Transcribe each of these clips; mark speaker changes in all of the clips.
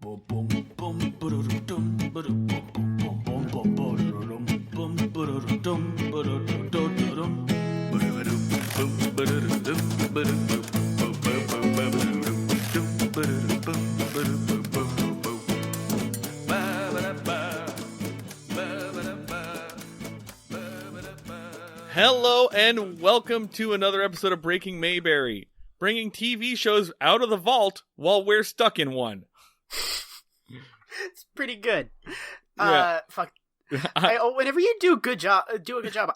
Speaker 1: Hello and welcome to another episode of Breaking Mayberry, bringing TV shows out of the vault while we're stuck in one.
Speaker 2: It's pretty good.
Speaker 1: Yeah.
Speaker 2: Fuck. Whenever you do a good job,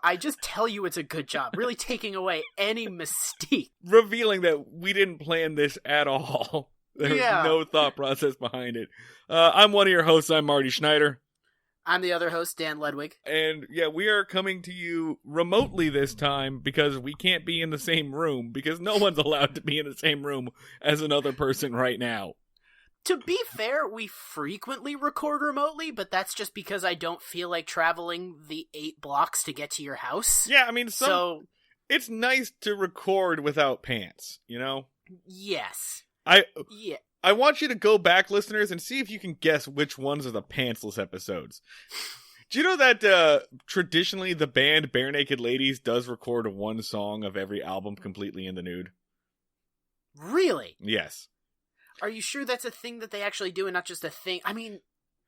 Speaker 2: I just tell you it's a good job, really taking away any mystique.
Speaker 1: Revealing that we didn't plan this at all. There's no thought process behind it. I'm one of your hosts, I'm Marty Schneider.
Speaker 2: I'm the other host, Dan Ledwig.
Speaker 1: And yeah, we are coming to you remotely this time because we can't be in the same room, because no one's allowed to be in the same room as another person right now.
Speaker 2: To be fair, we frequently record remotely, but that's just because I don't feel like traveling the 8 blocks to get to your house.
Speaker 1: Yeah, I mean, it's nice to record without pants, you know?
Speaker 2: Yes.
Speaker 1: I want you to go back, listeners, and see if you can guess which ones are the pantsless episodes. Do you know that traditionally the band Bare Naked Ladies does record one song of every album completely in the nude?
Speaker 2: Really?
Speaker 1: Yes.
Speaker 2: Are you sure that's a thing that they actually do and not just a thing? I mean,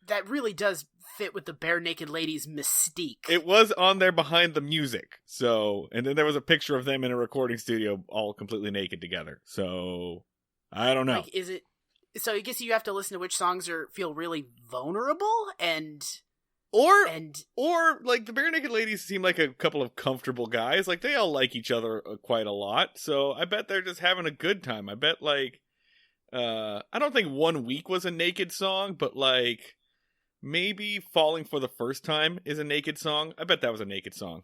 Speaker 2: that really does fit with the Bare Naked Ladies mystique.
Speaker 1: It was on there behind the music. And then there was a picture of them in a recording studio all completely naked together. So, I don't know.
Speaker 2: Like, is it... So I guess you have to listen to which songs feel really vulnerable
Speaker 1: Or like the Bare Naked Ladies seem like a couple of comfortable guys. Like they all like each other quite a lot. So I bet they're just having a good time. I bet like, I don't think 1 week was a naked song, but like maybe Falling for the First Time is a naked song. I bet that was a naked song.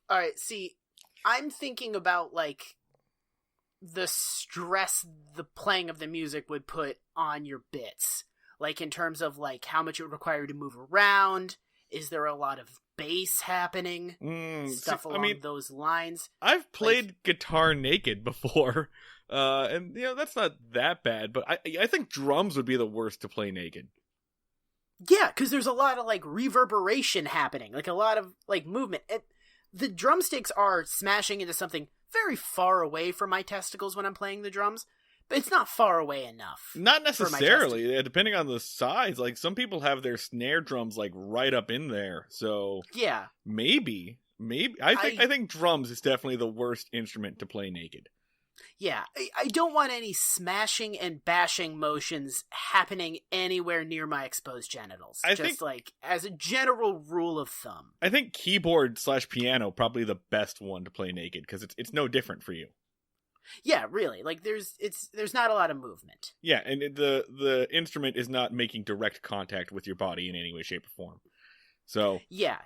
Speaker 2: All right. See, I'm thinking about like the stress the playing of the music would put on your bits, like in terms of like how much it would require you to move around. Is there a lot of bass happening? Stuff along those lines.
Speaker 1: I've played guitar naked before, and you know that's not that bad. But I think drums would be the worst to play naked.
Speaker 2: Yeah, because there's a lot of like reverberation happening, like a lot of like movement. The drumsticks are smashing into something very far away from my testicles when I'm playing the drums, but it's not far away enough.
Speaker 1: Not necessarily, depending on the size. Like some people have their snare drums like right up in there, so
Speaker 2: yeah,
Speaker 1: maybe. I think drums is definitely the worst instrument to play naked.
Speaker 2: Yeah, I don't want any smashing and bashing motions happening anywhere near my exposed genitals. I think, like, as a general rule of thumb.
Speaker 1: I think keyboard/piano probably the best one to play naked, because it's no different for you.
Speaker 2: Yeah, really. Like, there's not a lot of movement.
Speaker 1: Yeah, and the instrument is not making direct contact with your body in any way, shape, or form. So...
Speaker 2: yeah.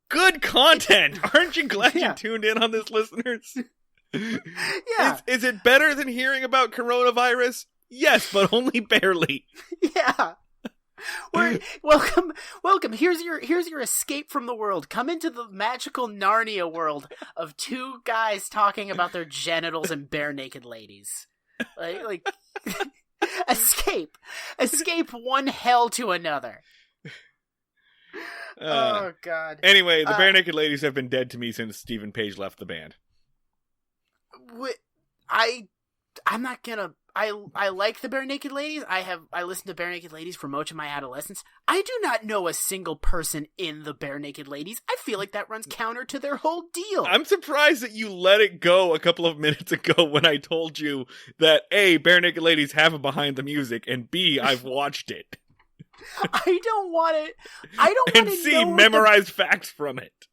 Speaker 1: Good content! Aren't you glad you tuned in on this, listeners?
Speaker 2: Yeah.
Speaker 1: Is it better than hearing about coronavirus? Yes, but only barely.
Speaker 2: Yeah. Welcome. Here's your escape from the world. Come into the magical Narnia world of 2 guys talking about their genitals and bare naked ladies. Like escape one hell to another. Oh God.
Speaker 1: Anyway, the Bare Naked Ladies have been dead to me since Stephen Page left the band.
Speaker 2: I'm not gonna. I like the Bare Naked Ladies. I listened to Bare Naked Ladies for much of my adolescence. I do not know a single person in the Bare Naked Ladies. I feel like that runs counter to their whole deal.
Speaker 1: I'm surprised that you let it go a couple of minutes ago when I told you that A, Bare Naked Ladies have a behind the music, and B, I've watched it.
Speaker 2: I don't want it. I don't want to
Speaker 1: and C, memorize facts from it.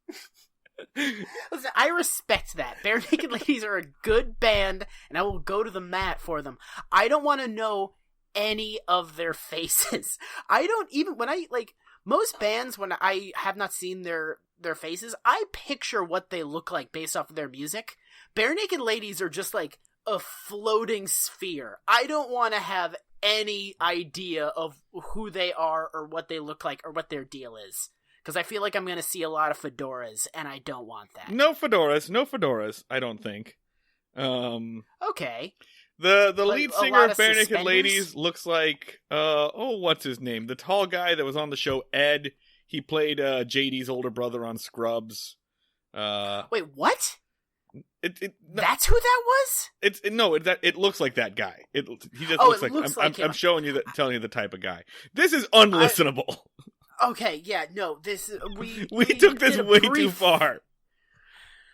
Speaker 2: Listen, I respect that. Bare Naked Ladies are a good band, and I will go to the mat for them. I don't want to know any of their faces. I don't even, when I, like, most bands, when I have not seen their faces, I picture what they look like based off of their music. Bare Naked Ladies are just, like, a floating sphere. I don't want to have any idea of who they are or what they look like or what their deal is. Because I feel like I'm going to see a lot of fedoras, and I don't want that.
Speaker 1: No fedoras, I don't think.
Speaker 2: Okay.
Speaker 1: The
Speaker 2: Like,
Speaker 1: lead
Speaker 2: a
Speaker 1: singer
Speaker 2: lot
Speaker 1: of
Speaker 2: of
Speaker 1: Bare Naked
Speaker 2: suspenders?
Speaker 1: Ladies looks like what's his name? The tall guy that was on the show Ed. He played JD's older brother on Scrubs.
Speaker 2: Wait, what?
Speaker 1: No,
Speaker 2: That's who that was?
Speaker 1: It looks like that guy. He just
Speaker 2: Oh,
Speaker 1: looks
Speaker 2: it
Speaker 1: like
Speaker 2: looks like him.
Speaker 1: I'm showing you telling you the type of guy. This is unlistenable.
Speaker 2: Okay, yeah, no, this
Speaker 1: we took this
Speaker 2: did a
Speaker 1: way
Speaker 2: brief-
Speaker 1: too far.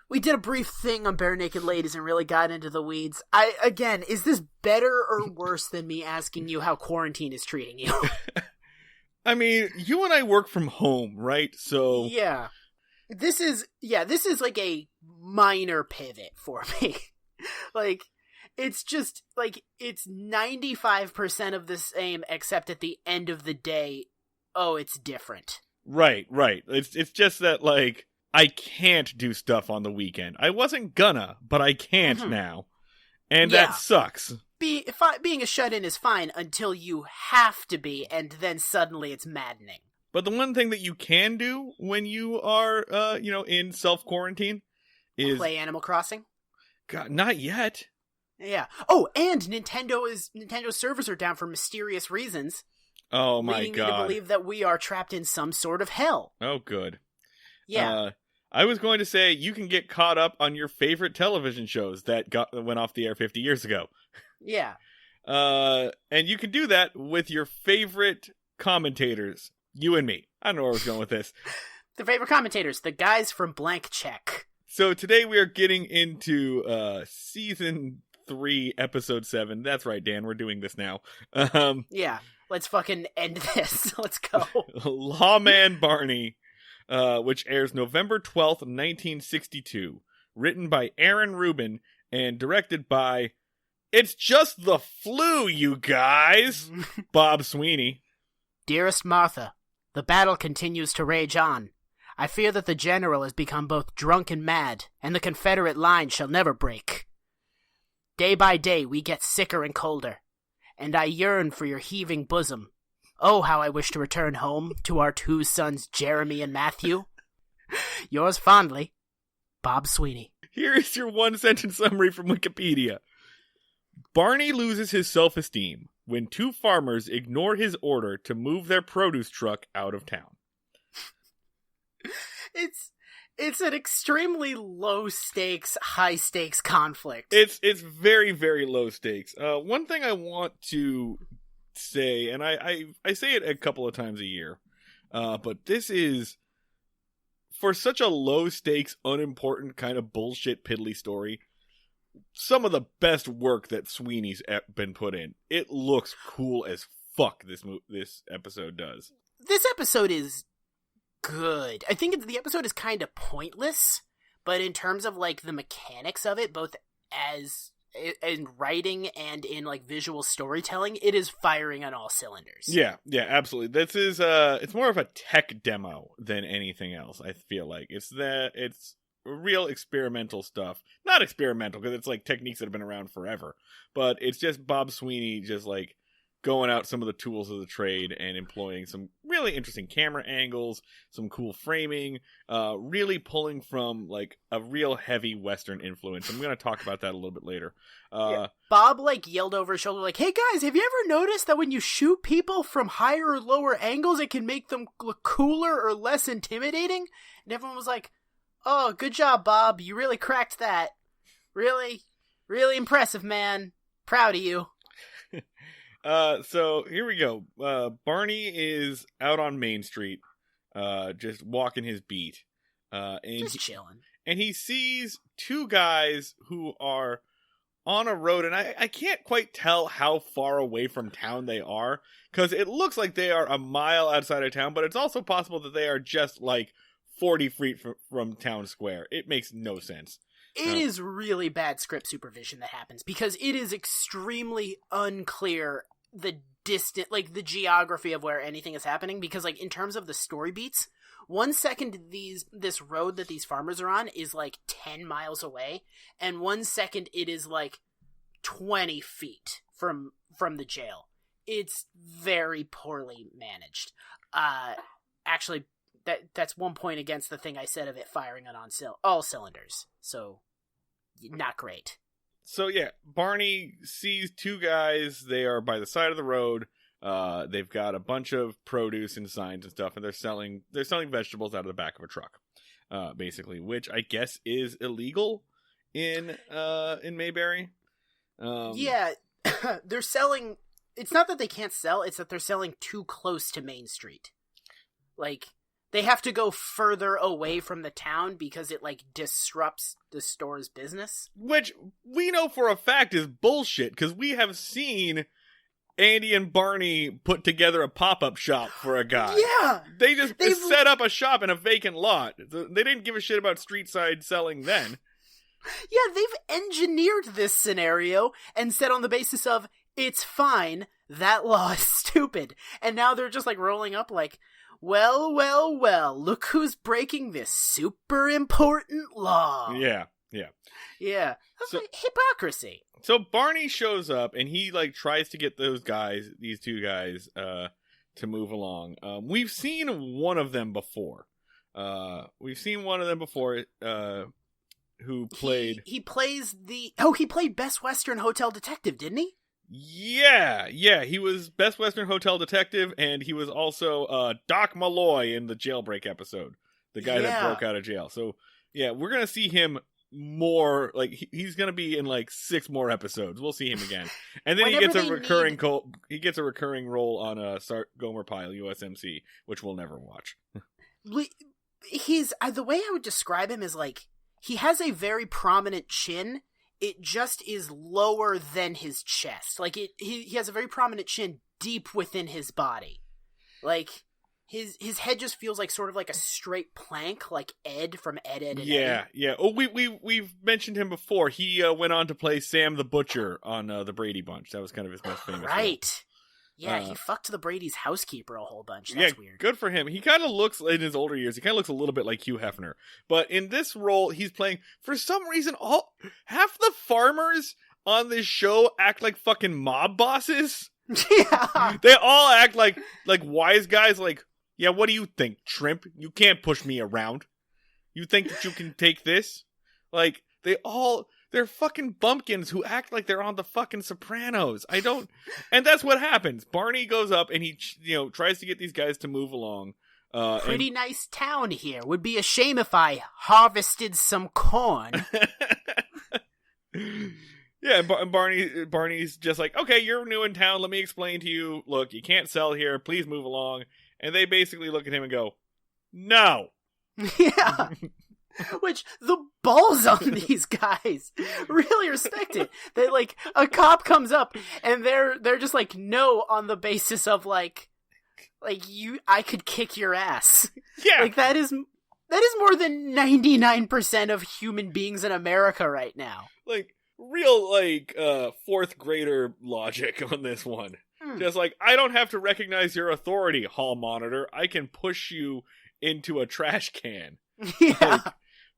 Speaker 2: We did a brief thing on Bare Naked Ladies and really got into the weeds. Again, is this better or worse than me asking you how quarantine is treating you?
Speaker 1: I mean, you and I work from home, right? So
Speaker 2: Yeah. This is like a minor pivot for me. Like, it's just, like, it's 95% of the same, except at the end of the day, oh, it's different.
Speaker 1: Right. It's just that, like, I can't do stuff on the weekend. I wasn't gonna, but I can't now. And
Speaker 2: Yeah.
Speaker 1: that sucks.
Speaker 2: Being a shut-in is fine until you have to be, and then suddenly it's maddening.
Speaker 1: But the one thing that you can do when you are, in self-quarantine is...
Speaker 2: Play Animal Crossing?
Speaker 1: God, not yet.
Speaker 2: Yeah. Oh, and Nintendo servers are down for mysterious reasons.
Speaker 1: Oh my
Speaker 2: leading
Speaker 1: God.
Speaker 2: me to believe that we are trapped in some sort of hell.
Speaker 1: Oh, good.
Speaker 2: Yeah.
Speaker 1: I was going to say you can get caught up on your favorite television shows that went off the air 50 years ago.
Speaker 2: Yeah.
Speaker 1: And you can do that with your favorite commentators. You and me. I don't know where I was going with this.
Speaker 2: The favorite commentators, the guys from Blank Check.
Speaker 1: So today we are getting into season 3, episode 7. That's right, Dan. We're doing this now.
Speaker 2: Yeah. Let's fucking end this. Let's go.
Speaker 1: Lawman Barney, which airs November 12th, 1962. Written by Aaron Rubin and directed by It's Just the Flu, you guys! Bob Sweeney.
Speaker 2: Dearest Martha, the battle continues to rage on. I fear that the general has become both drunk and mad, and the Confederate line shall never break. Day by day we get sicker and colder, and I yearn for your heaving bosom. Oh, how I wish to return home to our 2 sons, Jeremy and Matthew. Yours fondly, Bob Sweeney.
Speaker 1: Here is your one-sentence summary from Wikipedia. Barney loses his self-esteem when 2 farmers ignore his order to move their produce truck out of town.
Speaker 2: It's an extremely low stakes, high stakes conflict.
Speaker 1: It's very, very low stakes. One thing I want to say, and I say it a couple of times a year, but this is, for such a low stakes, unimportant kind of bullshit piddly story, some of the best work that Sweeney's been put in. It looks cool as fuck, this episode does.
Speaker 2: This episode is good. I think the episode is kind of pointless, but in terms of, like, the mechanics of it, both as in writing and in, like, visual storytelling, it is firing on all cylinders.
Speaker 1: Yeah, absolutely. This is it's more of a tech demo than anything else. I feel like it's real experimental stuff. Not experimental because it's like techniques that have been around forever, but it's just Bob Sweeney just like going out some of the tools of the trade and employing some really interesting camera angles, some cool framing, really pulling from like a real heavy Western influence. I'm going to talk about that a little bit later.
Speaker 2: Yeah. Bob like yelled over his shoulder like, "Hey guys, have you ever noticed that when you shoot people from higher or lower angles, it can make them look cooler or less intimidating?" And everyone was like, "Oh, good job, Bob. You really cracked that. Really, really impressive, man. Proud of you."
Speaker 1: So here we go. Barney is out on Main Street, just walking his beat.
Speaker 2: Just chilling.
Speaker 1: And he sees 2 guys who are on a road, and I can't quite tell how far away from town they are, because it looks like they are a mile outside of town, but it's also possible that they are just like 40 feet from town square. It makes no sense.
Speaker 2: It is really bad script supervision that happens, because it is extremely unclear the the geography of where anything is happening, because like in terms of the story beats, 1 second this road that these farmers are on is like 10 miles away, and 1 second it is like 20 feet from the jail. It's very poorly managed. Actually, that's one point against the thing I said of it firing on all cylinders. So, not great.
Speaker 1: So yeah, Barney sees two guys. They are by the side of the road. They've got a bunch of produce and signs and stuff, and they're selling vegetables out of the back of a truck, basically, which I guess is illegal in Mayberry.
Speaker 2: Yeah, they're selling. It's not that they can't sell; it's that they're selling too close to Main Street. Like, they have to go further away from the town because it, like, disrupts the store's business.
Speaker 1: Which we know for a fact is bullshit, because we have seen Andy and Barney put together a pop-up shop for a guy.
Speaker 2: Yeah!
Speaker 1: They just set up a shop in a vacant lot. They didn't give a shit about street side selling then.
Speaker 2: Yeah, they've engineered this scenario and said on the basis of, it's fine, that law is stupid. And now they're just, like, rolling up like, well, look who's breaking this super important law.
Speaker 1: Yeah.
Speaker 2: That's like hypocrisy.
Speaker 1: So Barney shows up and he, like, tries to get these two guys, to move along. We've seen one of them before. Who played... He
Speaker 2: played Best Western Hotel Detective, didn't he?
Speaker 1: Yeah, he was Best Western Hotel Detective, and he was also Doc Malloy in the Jailbreak episode, the guy that broke out of jail. So, yeah, we're going to see him more, like, he's going to be in, like, 6 more episodes. We'll see him again. And then he gets a recurring role on Gomer Pyle, USMC, which we'll never watch.
Speaker 2: The way I would describe him is, like, he has a very prominent chin. It just is lower than his chest. Like, he has a very prominent chin deep within his body. Like, his head just feels like sort of like a straight plank, like Ed from Ed, Edd n Eddy.
Speaker 1: Yeah. Oh, we've mentioned him before. He went on to play Sam the Butcher on the Brady Bunch. That was kind of his most famous
Speaker 2: Right.
Speaker 1: role.
Speaker 2: Yeah, he fucked the Brady's housekeeper a whole bunch. That's weird.
Speaker 1: Good for him. He kind of looks, in his older years, he kind of looks a little bit like Hugh Hefner. But in this role, he's playing, for some reason, half the farmers on this show act like fucking mob bosses.
Speaker 2: Yeah.
Speaker 1: They all act like wise guys, like, yeah, what do you think, shrimp? You can't push me around. You think that you can take this? Like, they're fucking bumpkins who act like they're on the fucking Sopranos. And that's what happens. Barney goes up and he, tries to get these guys to move along.
Speaker 2: Pretty nice town here. Would be a shame if I harvested some corn.
Speaker 1: Yeah, and Barney's just like, okay, you're new in town. Let me explain to you. Look, you can't sell here. Please move along. And they basically look at him and go, no.
Speaker 2: Yeah. Which, the balls on these guys, really respect it. That, like, a cop comes up and they're just like, no, on the basis of I could kick your ass.
Speaker 1: Yeah.
Speaker 2: Like, that is more than 99% of human beings in America right now.
Speaker 1: Like, real, fourth grader logic on this one. Just like, I don't have to recognize your authority, hall monitor. I can push you into a trash can.
Speaker 2: Yeah.
Speaker 1: Like,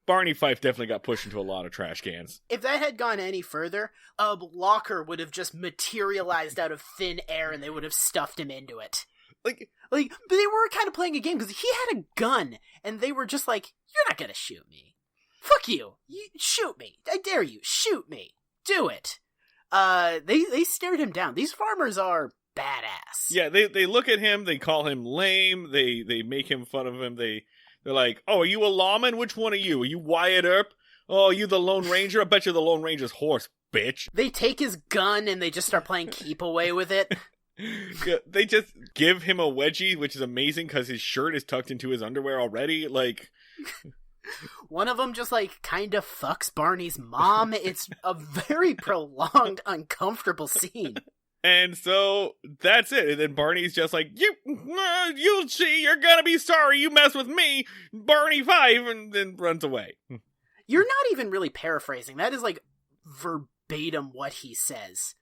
Speaker 1: Barney Fife definitely got pushed into a lot of trash cans.
Speaker 2: If that had gone any further, a locker would have just materialized out of thin air and they would have stuffed him into it. Like, but they were kind of playing a game because he had a gun and they were just like, you're not gonna shoot me. Fuck you. You shoot me. I dare you. Shoot me. Do it. They stared him down. These farmers are badass.
Speaker 1: Yeah, they look at him, they call him lame, they make him fun of him, they're like, oh, are you a lawman? Which one are you? Are you Wyatt Earp? Oh, are you the Lone Ranger? I bet you're the Lone Ranger's horse, bitch.
Speaker 2: They take his gun and they just start playing keep away with it.
Speaker 1: Yeah, they just give him a wedgie, which is amazing because his shirt is tucked into his underwear already. Like,
Speaker 2: one of them just kind of fucks Barney's mom. It's a very prolonged, uncomfortable scene.
Speaker 1: And so that's it. And then Barney's just like, you'll see, you're gonna be sorry you mess with me, Barney Fife, and then runs away.
Speaker 2: You're not even really paraphrasing. That is verbatim what he says.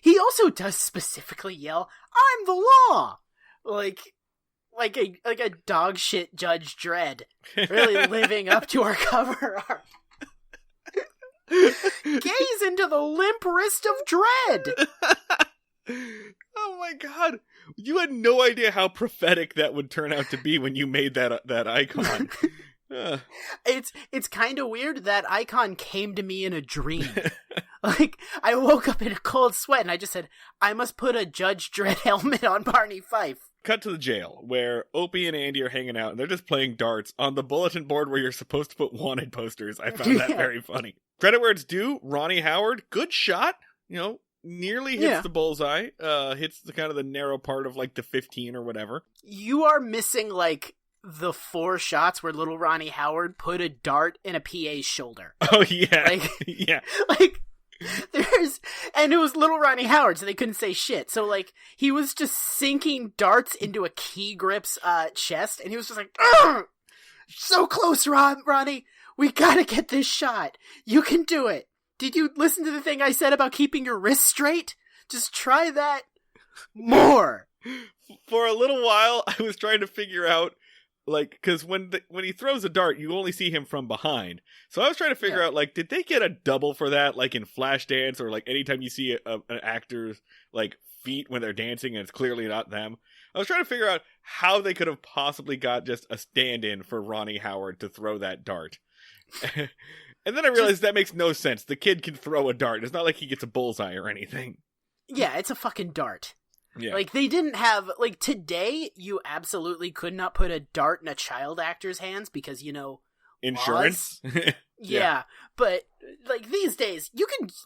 Speaker 2: He also does specifically yell, "I'm the law!" Like a dog shit Judge Dredd. Really living up to our cover art. Gaze into the limp wrist of dread.
Speaker 1: Oh my god. You had no idea how prophetic that would turn out to be when you made that icon.
Speaker 2: It's kind of weird that icon came to me in a dream. Like, I woke up in a cold sweat and I just said, I must put a Judge Dredd helmet on Barney Fife.
Speaker 1: Cut to the jail, where Opie and Andy are hanging out, and they're just playing darts on the bulletin board where you're supposed to put wanted posters. I found that very funny. Credit where it's due, Ronnie Howard, good shot, nearly hits the bullseye, hits the kind of the narrow part of, like, the 15 or whatever.
Speaker 2: You are missing, like, the 4 shots where little Ronnie Howard put a dart in a PA's shoulder.
Speaker 1: Oh, yeah.
Speaker 2: Like,
Speaker 1: yeah.
Speaker 2: Like, and it was little Ronnie Howard, so they couldn't say shit. So, like, he was just sinking darts into a Key Grip's chest, and he was just like, "Ugh! So close, Ronnie. We gotta get this shot. You can do it. Did you listen to the thing I said about keeping your wrists straight? Just try that more."
Speaker 1: For a little while, I was trying to figure out, like, because when he throws a dart, you only see him from behind. So I was trying to figure out, like, did they get a double for that, like in Flashdance, or like anytime you see an actor's, like, feet when they're dancing and it's clearly not them? I was trying to figure out how they could have possibly got just a stand-in for Ronnie Howard to throw that dart. And then I realized that makes no sense. The kid can throw a dart. It's not like he gets a bullseye or anything.
Speaker 2: Yeah, it's a fucking dart.
Speaker 1: Yeah.
Speaker 2: Like, they didn't have, like, today, you absolutely could not put a dart in a child actor's hands because,
Speaker 1: insurance?
Speaker 2: Yeah, but, like, these days,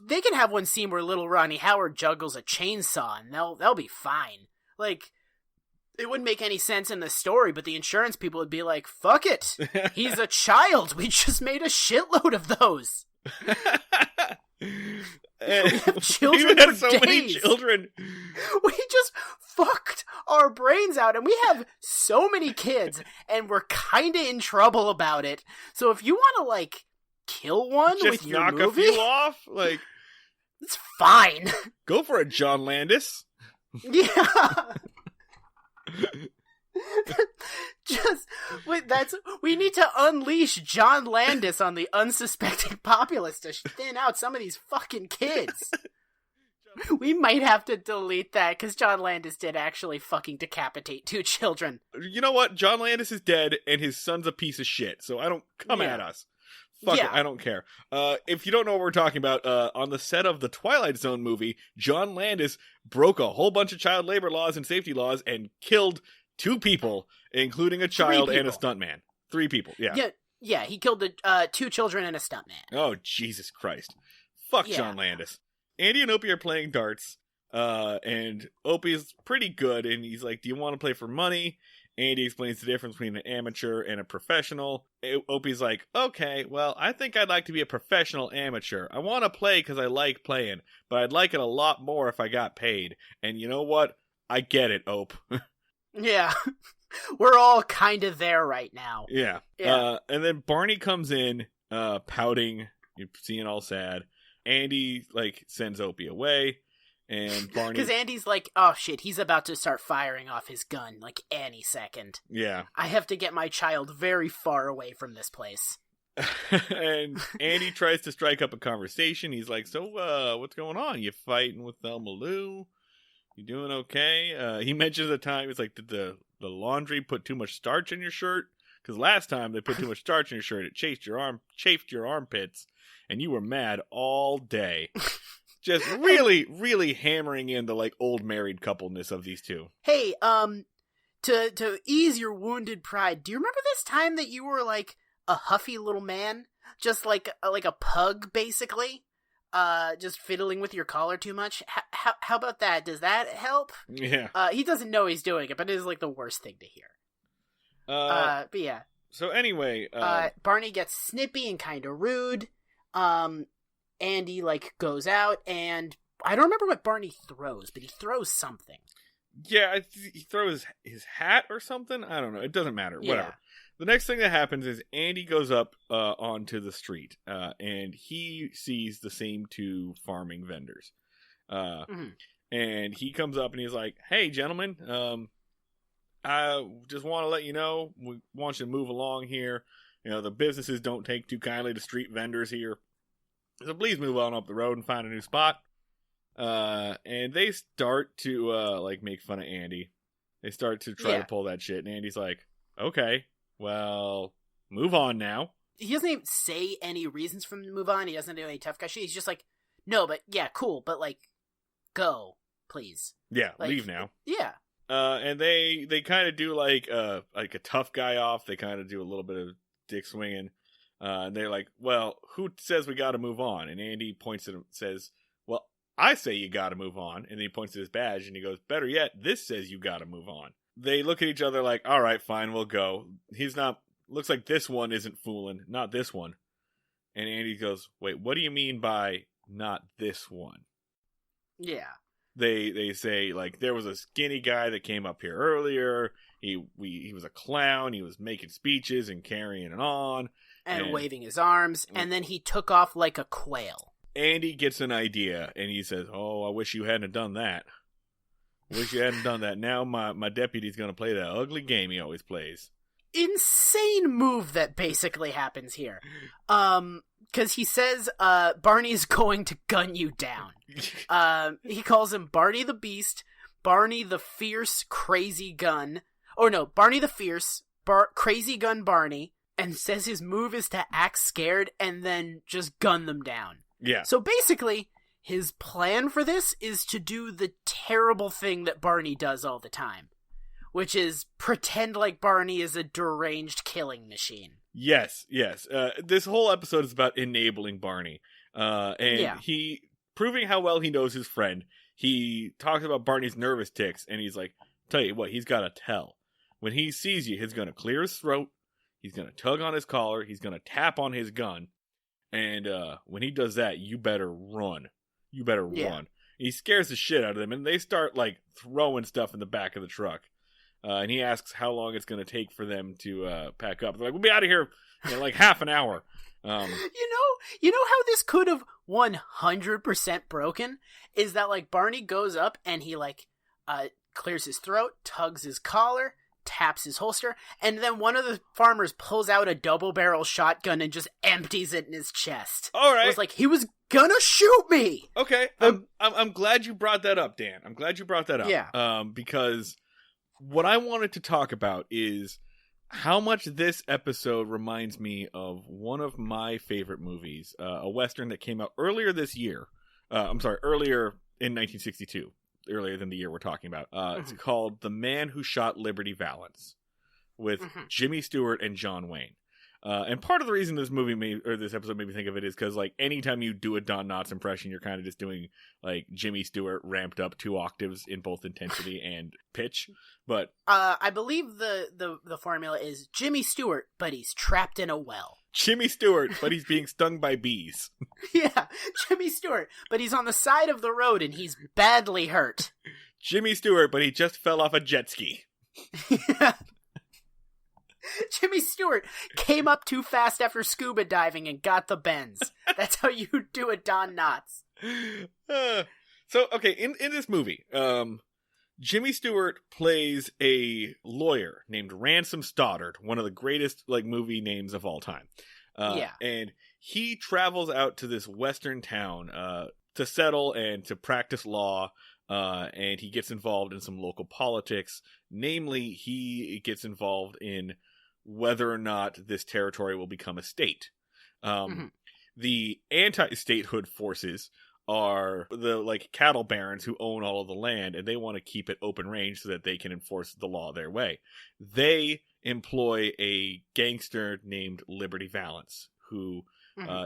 Speaker 2: they can have one scene where little Ronnie Howard juggles a chainsaw, and they'll be fine. Like, it wouldn't make any sense in the story, but the insurance people would be like, fuck it, he's a child, we just made a shitload of those. We have children
Speaker 1: had
Speaker 2: for
Speaker 1: so
Speaker 2: days.
Speaker 1: many children.
Speaker 2: We just fucked our brains out, and we have so many kids, and we're kind of in trouble about it. So if you want to, like, kill one
Speaker 1: just
Speaker 2: with your
Speaker 1: knock
Speaker 2: movie,
Speaker 1: a few off, like,
Speaker 2: it's fine.
Speaker 1: Go for it, John Landis.
Speaker 2: Yeah. We need to unleash John Landis on the unsuspecting populace to thin out some of these fucking kids. We might have to delete that because John Landis did actually fucking decapitate 2 children.
Speaker 1: You know what? John Landis is dead and his son's a piece of shit, so I don't come at us. Fuck it, I don't care. If you don't know what we're talking about, on the set of the Twilight Zone movie, John Landis broke a whole bunch of child labor laws and safety laws and killed 2 people, including a child and a stuntman. 3 people, yeah.
Speaker 2: Yeah, he killed 2 children and a stuntman.
Speaker 1: Oh, Jesus Christ. Fuck John Landis. Andy and Opie are playing darts, and Opie is pretty good, and he's like, do you want to play for money? Andy explains the difference between an amateur and a professional. Opie's like, okay, well, I think I'd like to be a professional amateur. I want to play because I like playing, but I'd like it a lot more if I got paid. And you know what? I get it, Ope.
Speaker 2: Yeah. We're all kind of there right now.
Speaker 1: Yeah. And then Barney comes in, pouting, you're seeing all sad. Andy, like, sends Opie away. And Barney...
Speaker 2: Because Andy's like, oh shit, he's about to start firing off his gun, like, any second.
Speaker 1: Yeah.
Speaker 2: I have to get my child very far away from this place.
Speaker 1: And Andy tries to strike up a conversation. He's like, so, what's going on? You fighting with Thelma Lou? You doing okay? He mentions a time, it's like, did the laundry put too much starch in your shirt? Because last time they put too much starch in your shirt, it chafed your armpits, and you were mad all day. Just really, really hammering in the, like, old married coupleness of these two.
Speaker 2: Hey, to ease your wounded pride, do you remember this time that you were, like, a huffy little man? Just like a pug, basically? Just fiddling with your collar too much? How about that? Does that help?
Speaker 1: Yeah.
Speaker 2: He doesn't know he's doing it, but it is, like, the worst thing to hear. But yeah.
Speaker 1: So anyway...
Speaker 2: Barney gets snippy and kind of rude. Andy, like, goes out, and I don't remember what Barney throws, but he throws something.
Speaker 1: Yeah, he throws his hat or something? I don't know. It doesn't matter.
Speaker 2: Yeah.
Speaker 1: Whatever. The next thing that happens is Andy goes up onto the street, and he sees the same 2 farming vendors. And he comes up and he's like, hey, gentlemen, I just want to let you know, we want you to move along here. You know, the businesses don't take too kindly to street vendors here. So please move on up the road and find a new spot. And they start to, like, make fun of Andy. They start to try to pull that shit. And Andy's like, okay, well, move on now.
Speaker 2: He doesn't even say any reasons for him to move on. He doesn't do any tough guy shit. He's just like, No, but yeah, cool. But like, go, please.
Speaker 1: Yeah,
Speaker 2: Like,
Speaker 1: leave now.
Speaker 2: Yeah.
Speaker 1: And they kind of do like a tough guy off. They kind of do a little bit of dick swinging. And they're like, well, who says we got to move on? And Andy points at him, says, well, I say you got to move on. And then he points at his badge and he goes, better yet, this says you got to move on. They look at each other like, all right, fine, we'll go. Looks like this one isn't fooling, not this one. And Andy goes, wait, what do you mean by not this one?
Speaker 2: Yeah.
Speaker 1: They say, like, there was a skinny guy that came up here earlier. He was a clown. He was making speeches and carrying it on.
Speaker 2: And waving his arms. And then he took off like a quail.
Speaker 1: Andy gets an idea, and he says, oh, I wish you hadn't done that. Wish you hadn't done that. Now my deputy's going to play that ugly game he always plays.
Speaker 2: Insane move that basically happens here. Because he says Barney's going to gun you down. He calls him Barney the Beast, Barney the Fierce Crazy Gun. Or no, Barney the Fierce, Crazy Gun Barney, and says his move is to act scared and then just gun them down.
Speaker 1: Yeah.
Speaker 2: So basically, his plan for this is to do the terrible thing that Barney does all the time, which is pretend like Barney is a deranged killing machine.
Speaker 1: Yes. This whole episode is about enabling Barney. He, proving how well he knows his friend, he talks about Barney's nervous tics, and he's like, tell you what, he's got to tell. When he sees you, he's going to clear his throat, he's going to tug on his collar, he's going to tap on his gun, and when he does that, you better run. You better run. He scares the shit out of them, and they start, like, throwing stuff in the back of the truck. And he asks how long it's going to take for them to pack up. They're like, we'll be out of here in like half an hour. You
Speaker 2: know how this could have 100% broken? Is that, like, Barney goes up and he, like, clears his throat, tugs his collar, taps his holster, and then one of the farmers pulls out a double-barrel shotgun and just empties it in his chest.
Speaker 1: All right.
Speaker 2: It was like, he was gonna shoot me!
Speaker 1: Okay, I'm glad you brought that up, Dan. I'm glad you brought that up.
Speaker 2: Yeah.
Speaker 1: Because what I wanted to talk about is how much this episode reminds me of one of my favorite movies, a Western that came out earlier this year. Earlier in 1962. Earlier than the year we're talking about. It's called The Man Who Shot Liberty Valance with Jimmy Stewart and John Wayne. And part of the reason this episode made me think of it is because, like, anytime you do a Don Knotts impression, you're kind of just doing, like, Jimmy Stewart ramped up 2 octaves in both intensity and pitch. But
Speaker 2: I believe the formula is Jimmy Stewart, but he's trapped in a well.
Speaker 1: Jimmy Stewart, but he's being stung by bees.
Speaker 2: Yeah, Jimmy Stewart, but he's on the side of the road and he's badly hurt.
Speaker 1: Jimmy Stewart, but he just fell off a jet ski.
Speaker 2: Yeah. Jimmy Stewart came up too fast after scuba diving and got the bends. That's how you do a Don Knotts.
Speaker 1: So, okay, in this movie, Jimmy Stewart plays a lawyer named Ransom Stoddard, one of the greatest, like, movie names of all time. And he travels out to this western town to settle and to practice law, and he gets involved in some local politics. Namely, he gets involved in whether or not this territory will become a state. The anti-statehood forces are the, like, cattle barons who own all of the land, and they want to keep it open range so that they can enforce the law their way. They employ a gangster named Liberty Valance, who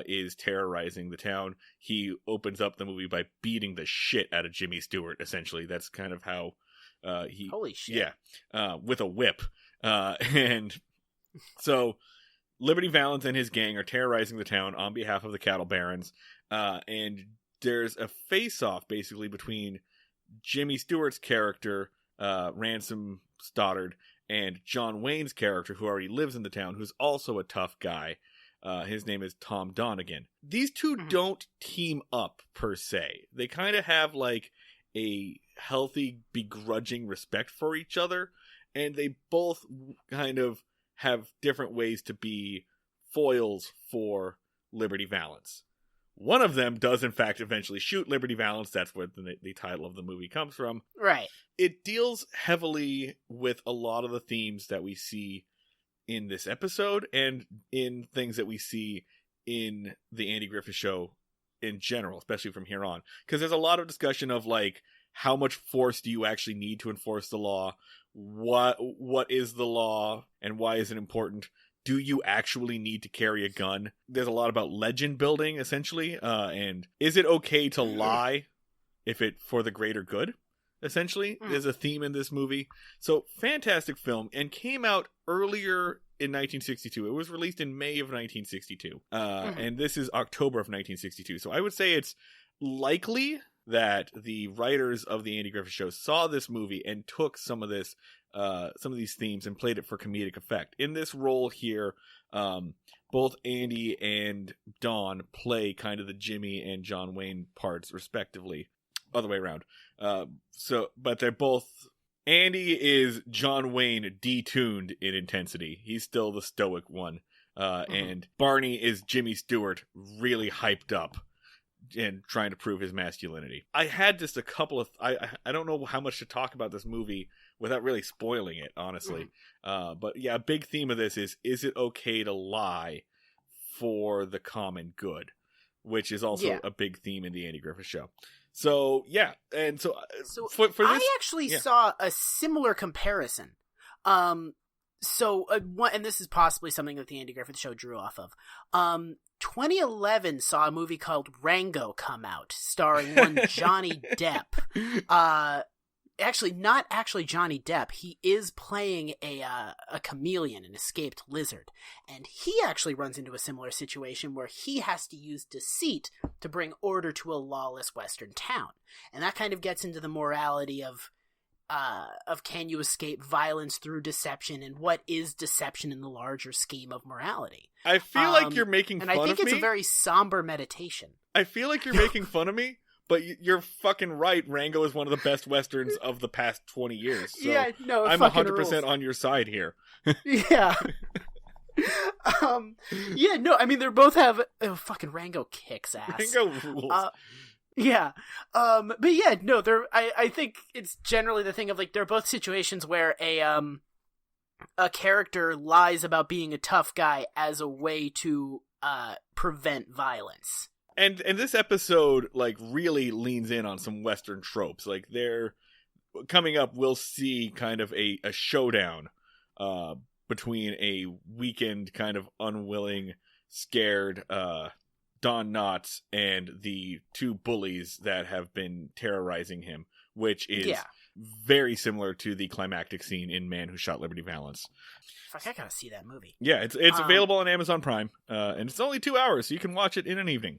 Speaker 1: is terrorizing the town. He opens up the movie by beating the shit out of Jimmy Stewart, essentially. That's kind of how he...
Speaker 2: Holy shit.
Speaker 1: Yeah, with a whip. And so Liberty Valance and his gang are terrorizing the town on behalf of the cattle barons, and there's a face-off, basically, between Jimmy Stewart's character, Ransom Stoddard, and John Wayne's character, who already lives in the town, who's also a tough guy. His name is Tom Donegan. These two don't team up, per se. They kind of have, like, a healthy, begrudging respect for each other, and they both kind of have different ways to be foils for Liberty Valance. One of them does, in fact, eventually shoot Liberty Valance. That's where the title of the movie comes from.
Speaker 2: Right.
Speaker 1: It deals heavily with a lot of the themes that we see in this episode and in things that we see in the Andy Griffith Show in general, especially from here on. Because there's a lot of discussion of, like, how much force do you actually need to enforce the law? What is the law, and why is it important? Do you actually need to carry a gun? There's a lot about legend building, essentially, and is it okay to lie if it for the greater good? Essentially, there's a theme in this movie. So, fantastic film, and came out earlier in 1962. It was released in May of 1962, and this is October of 1962. So I would say it's likely that the writers of the Andy Griffith Show saw this movie and took some of these themes and played it for comedic effect. In this role here, both Andy and Don play kind of the Jimmy and John Wayne parts, respectively. Other way around. But they're both. Andy is John Wayne detuned in intensity. He's still the stoic one. And Barney is Jimmy Stewart, really hyped up and trying to prove his masculinity. I had just a couple of... I don't know how much to talk about this movie without really spoiling it, honestly. But yeah, a big theme of this is it okay to lie for the common good? Which is also a big theme in the Andy Griffith Show. So, yeah, and so for this...
Speaker 2: I actually saw a similar comparison. And this is possibly something that the Andy Griffith Show drew off of. 2011 saw a movie called Rango come out, starring one Johnny Depp. Actually, not actually Johnny Depp. He is playing a chameleon, an escaped lizard. And he actually runs into a similar situation where he has to use deceit to bring order to a lawless western town. And that kind of gets into the morality of can you escape violence through deception, and what is deception in the larger scheme of morality.
Speaker 1: I feel like you're making fun of me.
Speaker 2: And I think it's a very somber meditation.
Speaker 1: I feel like you're making fun of me. But you're fucking right. Rango is one of the best westerns of the past 20 years. So
Speaker 2: yeah, no,
Speaker 1: I'm 100% on your side here.
Speaker 2: Yeah. I mean, they both have... fucking Rango kicks ass.
Speaker 1: Rango rules.
Speaker 2: Yeah. But yeah, no, I think it's generally the thing of, like, they're both situations where a character lies about being a tough guy as a way to prevent violence.
Speaker 1: And this episode, like, really leans in on some Western tropes. Like, they're coming up, we'll see kind of a showdown between a weakened, kind of unwilling, scared Don Knotts and the two bullies that have been terrorizing him, which is very similar to the climactic scene in Man Who Shot Liberty Valance.
Speaker 2: Fuck, I gotta see that movie.
Speaker 1: Yeah, it's available on Amazon Prime, and it's only 2 hours, so you can watch it in an evening.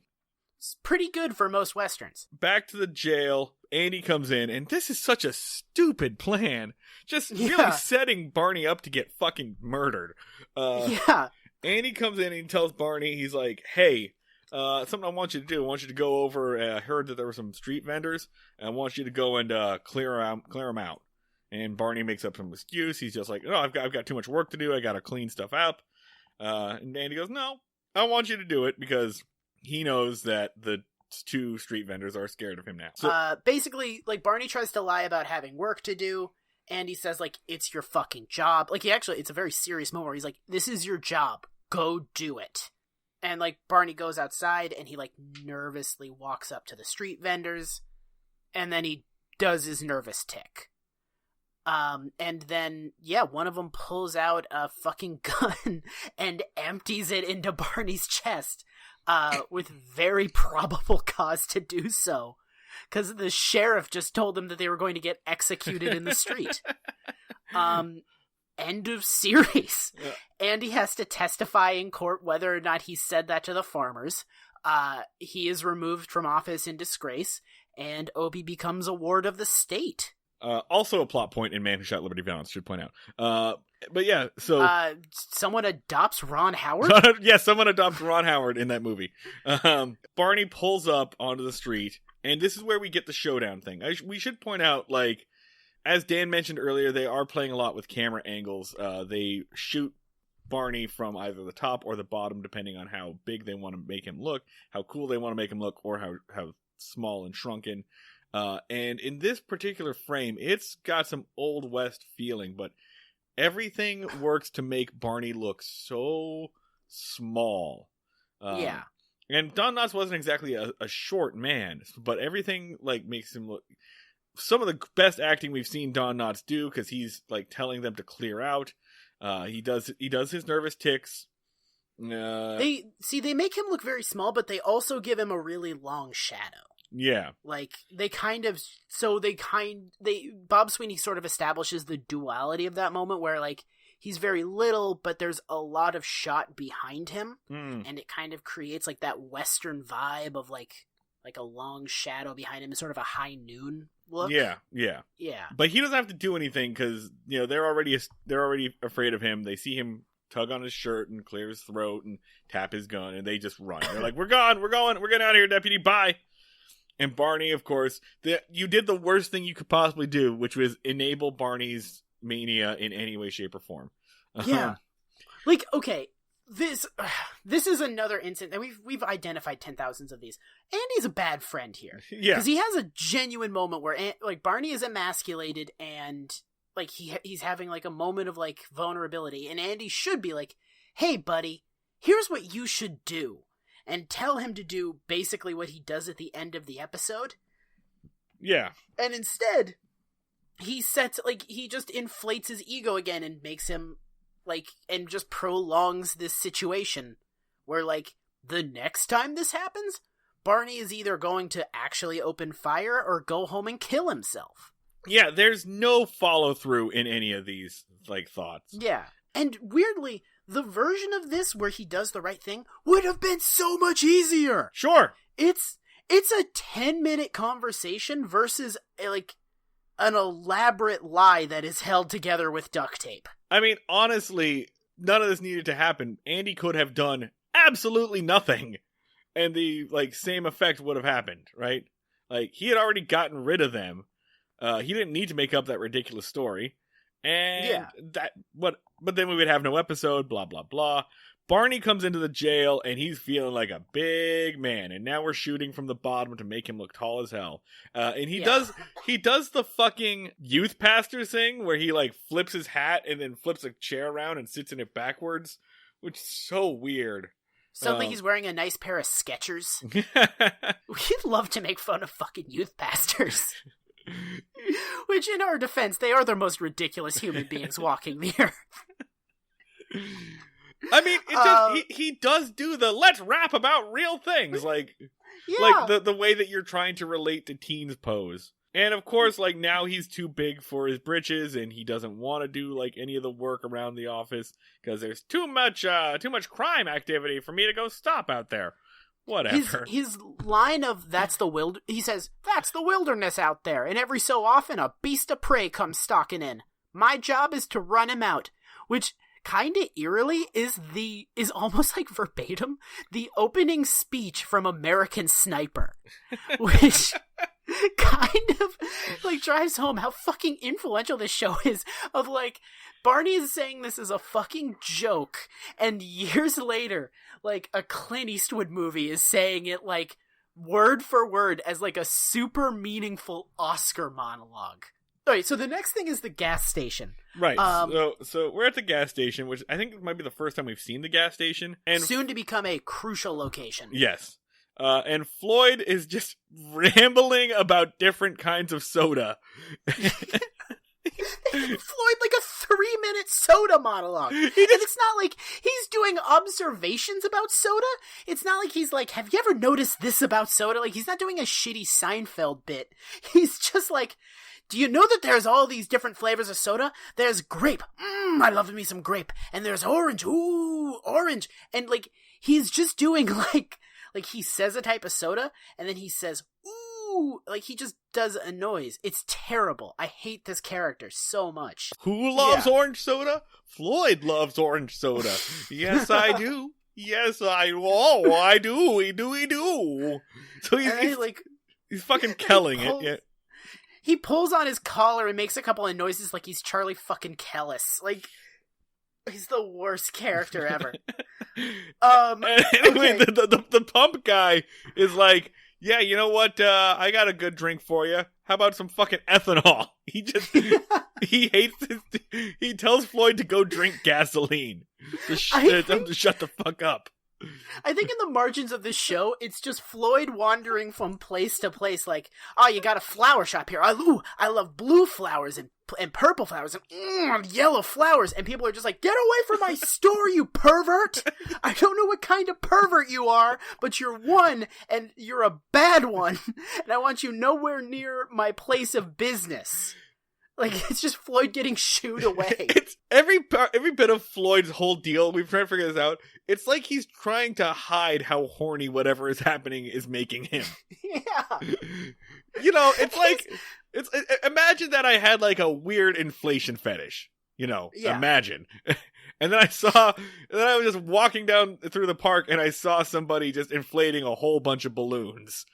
Speaker 2: It's pretty good for most Westerns.
Speaker 1: Back to the jail. Andy comes in, and this is such a stupid plan. Just really setting Barney up to get fucking murdered. Andy comes in and he tells Barney, he's like, hey, something I want you to do. I want you to go over, I heard that there were some street vendors, and I want you to go and clear them out. And Barney makes up some excuse. He's just like, no, I've got too much work to do. I got to clean stuff up. And Andy goes, no, I want you to do it because... he knows that the two street vendors are scared of him now. So,
Speaker 2: basically, like, Barney tries to lie about having work to do. Andy says, like, it's your fucking job. Like, it's a very serious moment where he's like, this is your job. Go do it. And, like, Barney goes outside and he, like, nervously walks up to the street vendors. And then he does his nervous tick. And then, one of them pulls out a fucking gun and empties it into Barney's chest. With very probable cause to do so. Because the sheriff just told them that they were going to get executed in the street. End of series. Yeah. Andy has to testify in court whether or not he said that to the farmers. He is removed from office in disgrace, and Obie becomes a ward of the state.
Speaker 1: Also a plot point in Man Who Shot Liberty Valance, should point out. But yeah, so...
Speaker 2: someone adopts Ron Howard?
Speaker 1: Yes, someone adopts Ron Howard in that movie. Barney pulls up onto the street, and this is where we get the showdown thing. We should point out, like, as Dan mentioned earlier, they are playing a lot with camera angles. They shoot Barney from either the top or the bottom, depending on how big they want to make him look, how cool they want to make him look, or how small and shrunken. And in this particular frame, it's got some Old West feeling, but everything works to make Barney look so small. And Don Knotts wasn't exactly a short man, but everything like makes him look. Some of the best acting we've seen Don Knotts do, because he's like telling them to clear out. He does his nervous tics.
Speaker 2: They make him look very small, but they also give him a really long shadow.
Speaker 1: Yeah.
Speaker 2: Like, Bob Sweeney sort of establishes the duality of that moment where, like, he's very little, but there's a lot of shot behind him, and it kind of creates, like, that Western vibe of, like a long shadow behind him, sort of a high noon look.
Speaker 1: Yeah. But he doesn't have to do anything, because, you know, they're already afraid of him. They see him tug on his shirt and clear his throat and tap his gun, and they just run. They're like, we're going, we're getting out of here, deputy, bye. And Barney, of course, you did the worst thing you could possibly do, which was enable Barney's mania in any way, shape, or form.
Speaker 2: Yeah. Like, okay, this is another instance, and we've identified 10,000s of these. Andy's a bad friend here.
Speaker 1: Yeah.
Speaker 2: Because he has a genuine moment where, like, Barney is emasculated, and, like, he's having, like, a moment of, like, vulnerability, and Andy should be like, hey, buddy, here's what you should do. And tell him to do basically what he does at the end of the episode.
Speaker 1: Yeah.
Speaker 2: And instead, he just inflates his ego again and makes him, like, and just prolongs this situation where, like, the next time this happens, Barney is either going to actually open fire or go home and kill himself.
Speaker 1: Yeah, there's no follow through in any of these, like, thoughts.
Speaker 2: Yeah. And weirdly, the version of this where he does the right thing would have been so much easier.
Speaker 1: Sure.
Speaker 2: It's a 10-minute conversation versus, like, an elaborate lie that is held together with duct tape.
Speaker 1: I mean, honestly, none of this needed to happen. Andy could have done absolutely nothing, and the, like, same effect would have happened, right? Like, he had already gotten rid of them. He didn't need to make up that ridiculous story. And but then we would have no episode, blah, blah, blah. Barney comes into the jail, and he's feeling like a big man, and now we're shooting from the bottom to make him look tall as hell. And he does the fucking youth pastor thing, where he, like, flips his hat and then flips a chair around and sits in it backwards, which is so weird.
Speaker 2: Suddenly he's wearing a nice pair of Skechers. We'd love to make fun of fucking youth pastors. Which, in our defense, they are the most ridiculous human beings walking the earth.
Speaker 1: I mean, he does do the let's rap about real things, like the way that you're trying to relate to teens pose. And of course, like, now he's too big for his britches, and he doesn't want to do, like, any of the work around the office because there's too much crime activity for me to go stop out there. Whatever.
Speaker 2: His line of he says, that's the wilderness out there, and every so often a beast of prey comes stalking in. My job is to run him out, which kinda eerily is almost like verbatim the opening speech from American Sniper, which kind of, like, drives home how fucking influential this show is, of, like, Barney is saying this is a fucking joke, and years later, like, a Clint Eastwood movie is saying it, like, word for word as, like, a super meaningful Oscar monologue. Alright, so the next thing is the gas station.
Speaker 1: Right, so we're at the gas station, which I think might be the first time we've seen the gas station. And
Speaker 2: soon to become a crucial location.
Speaker 1: Yes. And Floyd is just rambling about different kinds of soda.
Speaker 2: Floyd, like, a 3-minute soda monologue. And it's not like he's doing observations about soda. It's not like he's like, have you ever noticed this about soda? Like, he's not doing a shitty Seinfeld bit. He's just like, do you know that there's all these different flavors of soda? There's grape. I love me some grape. And there's orange. Ooh, orange. And, like, he's just doing, like he says a type of soda, and then he says, ooh, like, he just does a noise. It's terrible. I hate this character so much.
Speaker 1: Who loves orange soda? Floyd loves orange soda. Yes, I do. Yes, I do. We do. So he's fucking killing it. Yeah.
Speaker 2: He pulls on his collar and makes a couple of noises like he's Charlie fucking Kellis. Like, he's the worst character ever.
Speaker 1: Anyway, the pump guy is like, yeah, you know what? I got a good drink for you. How about some fucking ethanol? He hates this. He tells Floyd to go drink gasoline. To shut the fuck up.
Speaker 2: I think in the margins of this show, it's just Floyd wandering from place to place like, oh, you got a flower shop here. I love blue flowers and purple flowers and yellow flowers. And people are just like, get away from my store, you pervert. I don't know what kind of pervert you are, but you're one and you're a bad one. And I want you nowhere near my place of business. Like, it's just Floyd getting shooed away.
Speaker 1: It's every bit of Floyd's whole deal. We've tried to figure this out. It's like he's trying to hide how horny whatever is happening is making him.
Speaker 2: Yeah.
Speaker 1: You know, it's like, imagine that I had like a weird inflation fetish. You know, imagine. And then I was just walking down through the park and I saw somebody just inflating a whole bunch of balloons.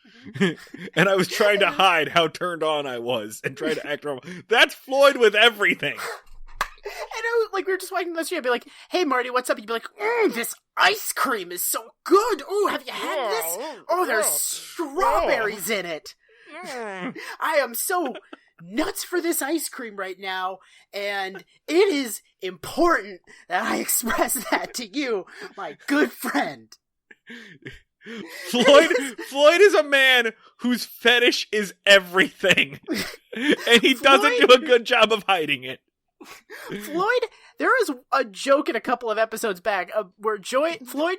Speaker 1: And I was trying to hide how turned on I was and trying to act normal. That's Floyd with everything.
Speaker 2: And we were just walking down the street, I'd be like, hey Marty, what's up? You'd be like, this ice cream is so good. Ooh, have you had this? Oh, there's strawberries in it. I am so nuts for this ice cream right now, and it is important that I express that to you, my good friend.
Speaker 1: Floyd is a man whose fetish is everything, and he doesn't do a good job of hiding it.
Speaker 2: Floyd, there is a joke in a couple of episodes back where Floyd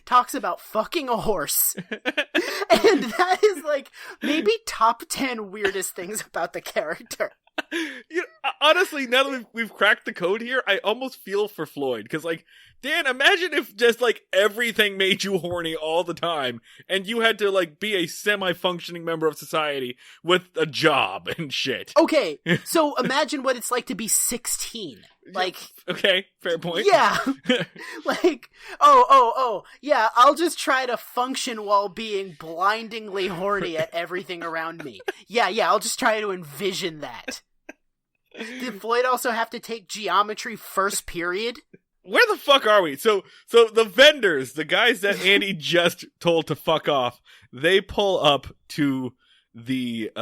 Speaker 2: talks about fucking a horse. And that is like maybe top 10 weirdest things about the character.
Speaker 1: You know, honestly, now that we've cracked the code here, I almost feel for Floyd. Because, like, Dan, imagine if just, like, everything made you horny all the time, and you had to, like, be a semi-functioning member of society with a job and shit.
Speaker 2: Okay, so imagine what it's like to be 16. Like,
Speaker 1: okay, fair point.
Speaker 2: Yeah. Like, yeah, I'll just try to function while being blindingly horny at everything around me. Yeah, I'll just try to envision that. Did Floyd also have to take geometry first period?
Speaker 1: Where the fuck are we? So the vendors, the guys that Andy just told to fuck off, they pull up to the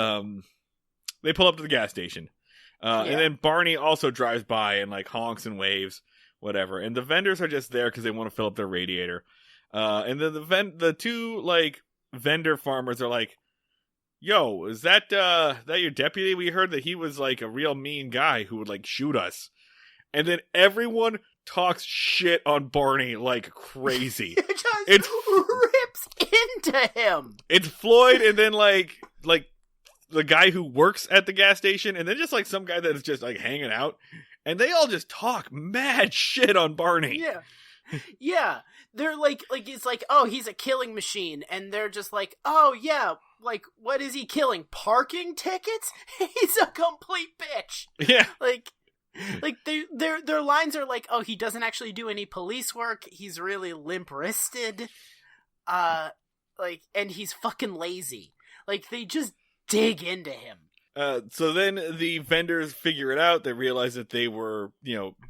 Speaker 1: gas station. And then Barney also drives by and like honks and waves, whatever. And the vendors are just there because they want to fill up their radiator. And then the two like vendor farmers are like, "Yo, is that your deputy? We heard that he was like a real mean guy who would like shoot us." And then everyone talks shit on Barney like crazy.
Speaker 2: It just rips into him.
Speaker 1: It's Floyd, and then like the guy who works at the gas station, and then just like some guy that is just like hanging out, and they all just talk mad shit on Barney.
Speaker 2: Yeah. They're like it's like, oh, he's a killing machine, and they're just like, oh yeah, like what is he killing? Parking tickets? He's a complete bitch.
Speaker 1: Yeah.
Speaker 2: Like their lines are like, oh, he doesn't actually do any police work. He's really limp-wristed. And he's fucking lazy. Like they just dig into him.
Speaker 1: So then the vendors figure it out. They realize that they were,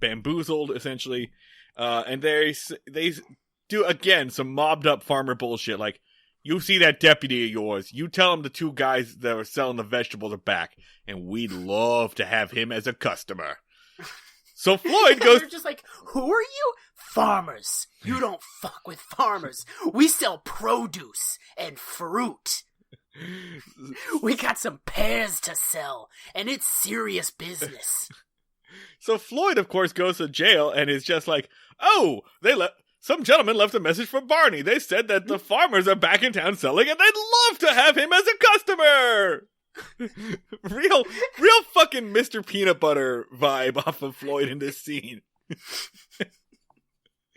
Speaker 1: bamboozled essentially. And they do again some mobbed up farmer bullshit. Like, you see that deputy of yours, you tell him the two guys that are selling the vegetables are back, and we'd love to have him as a customer. So Floyd goes...
Speaker 2: They're just like, who are you? Farmers. You don't fuck with farmers. We sell produce and fruit. We got some pears to sell, and it's serious business.
Speaker 1: So Floyd, of course, goes to jail and is just like, oh, some gentleman left a message for Barney. They said that the farmers are back in town selling, and they'd love to have him as a customer. real fucking Mr. Peanut Butter vibe off of Floyd in this scene.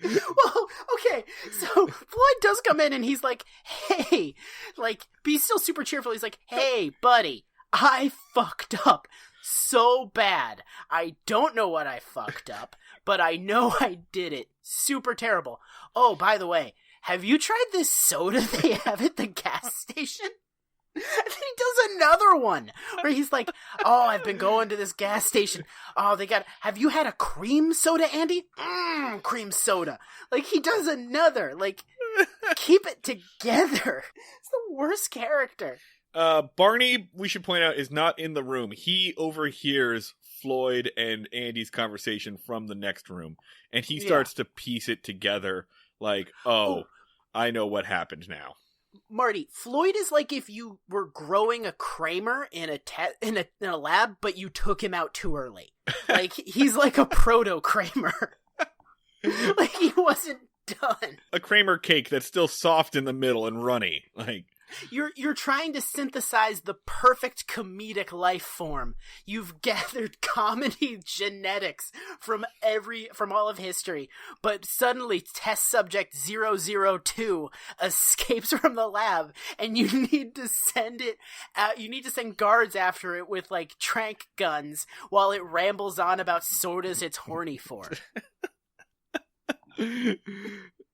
Speaker 2: Well, okay, so Floyd does come in and he's like, hey, like, but he's still super cheerful. He's like, hey, buddy, I fucked up so bad. I don't know what I fucked up, but I know I did it super terrible. Oh, by the way, have you tried this soda they have at the gas station? And then he does another one where he's like, oh, I've been going to this gas station. Oh, have you had a cream soda, Andy? Cream soda. Like, he does another. Like, keep it together. It's the worst character.
Speaker 1: Barney, we should point out, is not in the room. He overhears Floyd and Andy's conversation from the next room, and he starts to piece it together like, I know what happened now.
Speaker 2: Marty, Floyd is like if you were growing a Kramer in a lab, but you took him out too early. Like, he's like a proto-Kramer. Like, he wasn't done.
Speaker 1: A Kramer cake that's still soft in the middle and runny. Like,
Speaker 2: You're trying to synthesize the perfect comedic life form. You've gathered comedy genetics from all of history, but suddenly test subject 002 escapes from the lab, and you need to send it out. You need to send guards after it with like tranq guns while it rambles on about sodas it's horny for.